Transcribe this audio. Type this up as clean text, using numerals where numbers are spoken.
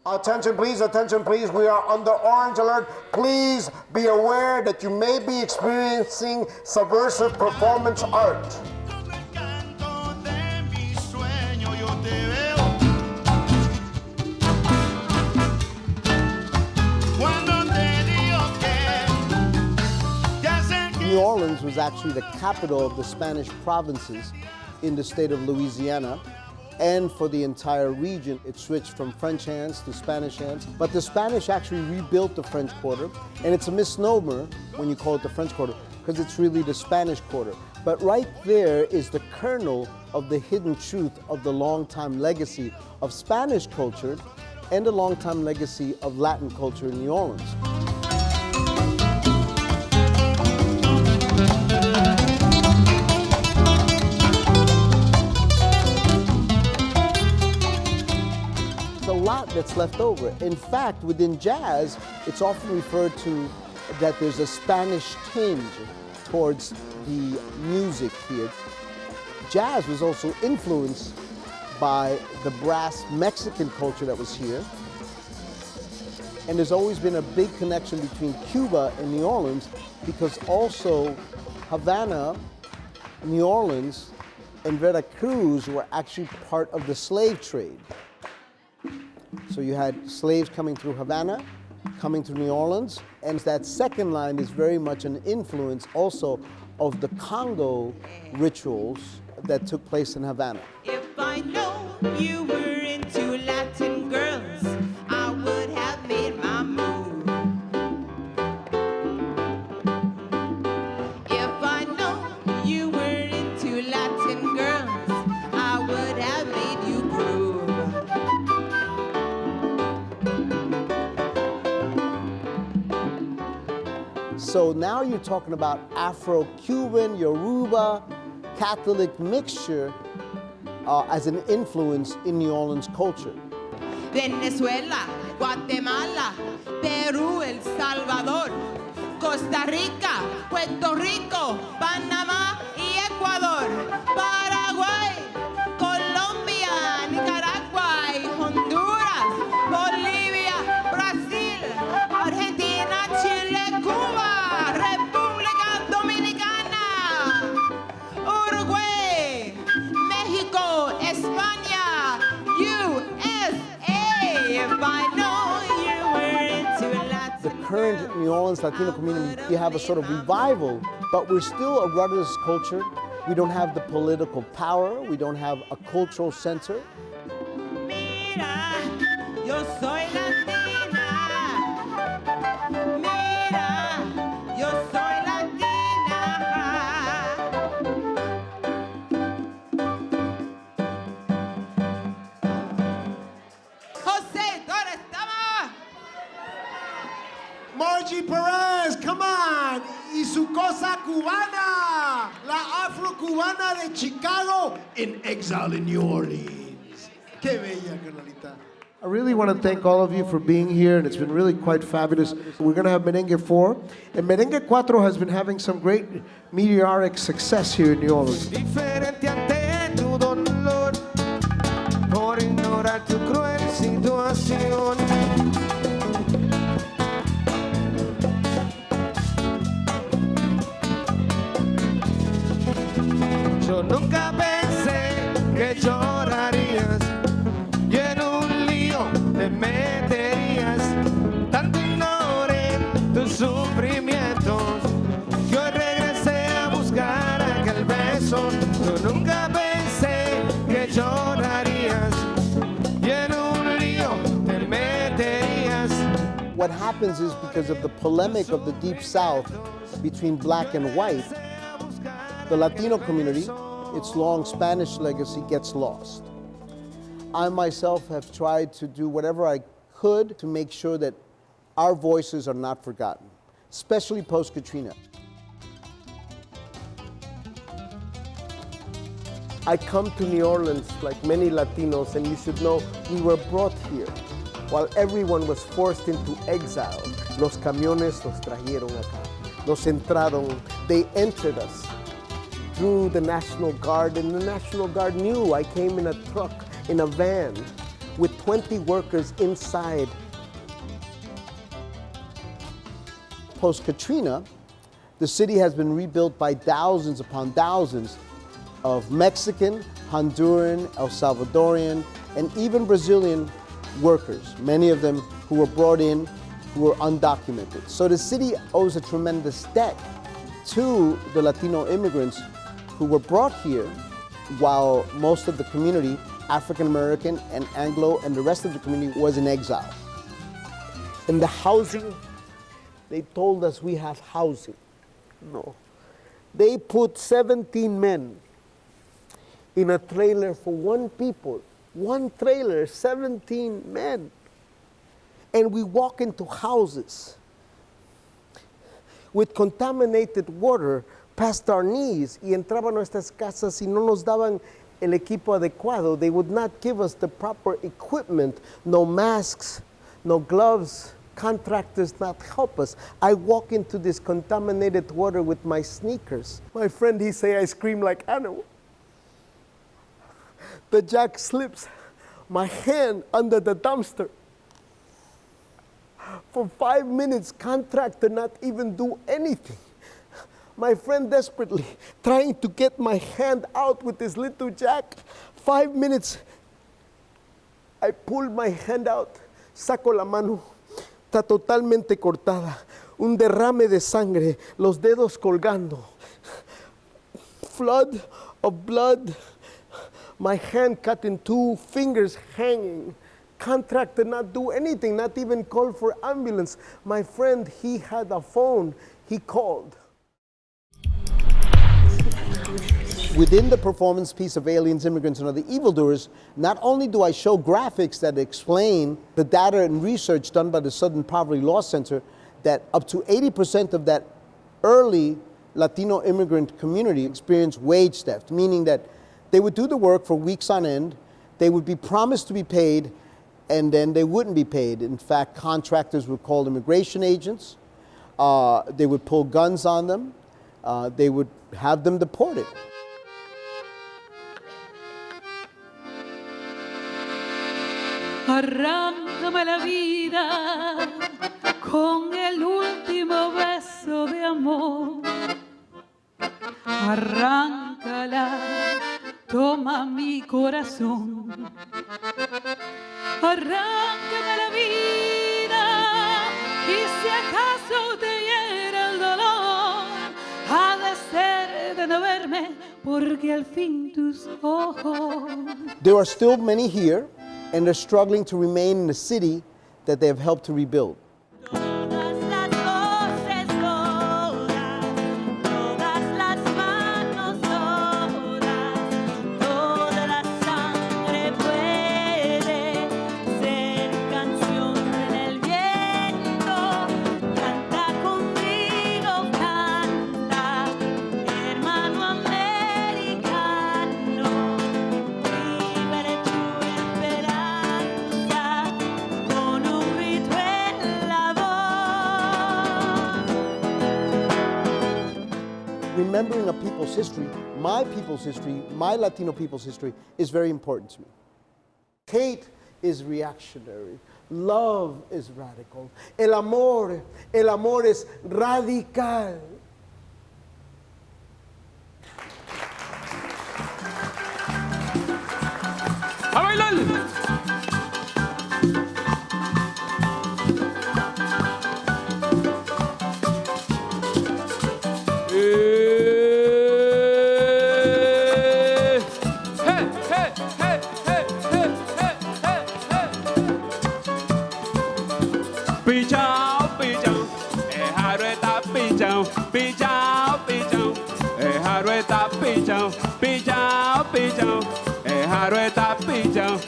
Attention please, we are under orange alert. Please be aware that you may be experiencing subversive performance art. New Orleans was actually the capital of the Spanish provinces in the state of Louisiana. And for the entire region, it switched from French hands to Spanish hands. But the Spanish actually rebuilt the French Quarter, and it's a misnomer when you call it the French Quarter, because it's really the Spanish Quarter. But right there is the kernel of the hidden truth of the long-time legacy of Spanish culture and the long-time legacy of Latin culture in New Orleans. A lot that's left over. In fact, within jazz, it's often referred to that there's a Spanish tinge towards the music here. Jazz was also influenced by the brass Mexican culture that was here. And there's always been a big connection between Cuba and New Orleans, because also Havana, New Orleans, and Veracruz were actually part of the slave trade. So you had slaves coming through Havana, coming through New Orleans, and that second line is very much an influence also of the Congo rituals that took place in Havana. If I know you were into Latin girls, I would have made my move. If I know you were into Latin girls, I would have made you groove. So now you're talking about Afro-Cuban, Yoruba, Catholic mixture as an influence in New Orleans culture. Venezuela, Guatemala, Perú, El Salvador, Costa Rica, Puerto Rico, Panamá y Ecuador, Paraguay, Colombia, Nicaragua y Honduras, Bolivia, Brasil, Argentina, Chile, Cuba, República Dominicana, Uruguay, México, España, USA. If I know you were into Latin. The current New Orleans Latino community, you have a sort of revival, but we're still a rudderless culture. We don't have the political power. We don't have a cultural center. Mira, yo soy latina. Mira, yo soy latina. José, ¿dónde estaba? Margie Perez, come on! Y su cosa cubana, la afro-cubana de Chicago, in exile in New Orleans. Qué bella, carnalita. I really want to thank all of you for being here, and it's been really quite fabulous. We're going to have Merengue 4, and Merengue 4 has been having some great meteoric success here in New Orleans. Diferente ante tu dolor, por ignorar tu cruel situación. Yo nunca pensé que llorarías y en un lío te meterías. Tanto ignoré tus sufrimientos que hoy regresé a buscar aquel beso. Yo nunca pensé que llorarías y en un lío te meterías. What happens is, because of the polemic of the Deep South between black and white, the Latino community, its long Spanish legacy, gets lost. I myself have tried to do whatever I could to make sure that our voices are not forgotten, especially post-Katrina. I come to New Orleans like many Latinos, and you should know we were brought here while everyone was forced into exile. Los camiones los trajeron acá, nos entraron, they entered us through the National Guard, and the National Guard knew I came in a truck, in a van, with 20 workers inside. Post-Katrina, the city has been rebuilt by thousands upon thousands of Mexican, Honduran, El Salvadorian, and even Brazilian workers, many of them who were brought in who were undocumented. So the city owes a tremendous debt to the Latino immigrants who were brought here while most of the community, African American and Anglo and the rest of the community, was in exile. In the housing, they told us we have housing. No. They put 17 men in a trailer for one people. One trailer, 17 men. And we walk into houses with contaminated water past our knees y entraban a nuestras casas y no nos daban el equipo adecuado. They would not give us the proper equipment, no masks, no gloves, contractors not help us. I walk into this contaminated water with my sneakers. My friend, he say I scream like animal. The jack slips my hand under the dumpster. For 5 minutes, contractor not even do anything. My friend desperately trying to get my hand out with this little jack. 5 minutes, I pull my hand out, saco la mano, está totalmente cortada, un derrame de sangre, los dedos colgando, flood of blood, my hand cut in two, fingers hanging. Contractor not do anything, not even call for ambulance. My friend, he had a phone, he called. Within the performance piece of Aliens, Immigrants, and Other Evildoers, not only do I show graphics that explain the data and research done by the Southern Poverty Law Center that up to 80% of that early Latino immigrant community experienced wage theft, meaning that they would do the work for weeks on end, they would be promised to be paid, and then they wouldn't be paid. In fact, contractors would call immigration agents, they would pull guns on them, they would have them deported. Arráncame la vida con el último beso de amor. Arráncala, toma mi corazón. Arráncame la vida y si acaso te hiera el dolor, ha de ser de no verme porque al fin tus ojos. There are still many here, and they're struggling to remain in the city that they have helped to rebuild. Todas las voces todas, todas las manos todas, toda la sangre puede ser canción en el viento. Canta conmigo, canta, hermano americano, libre tu esperanza con un grito en la voz. Remembering a people's history, my Latino people's history, is very important to me. Hate is reactionary. Love is radical. El amor es radical. ¡A bailar! Pichao, pichao, jaro está pichao, pichao, pichao, jaro está pichao, pichao, pichao, jaro está pichao.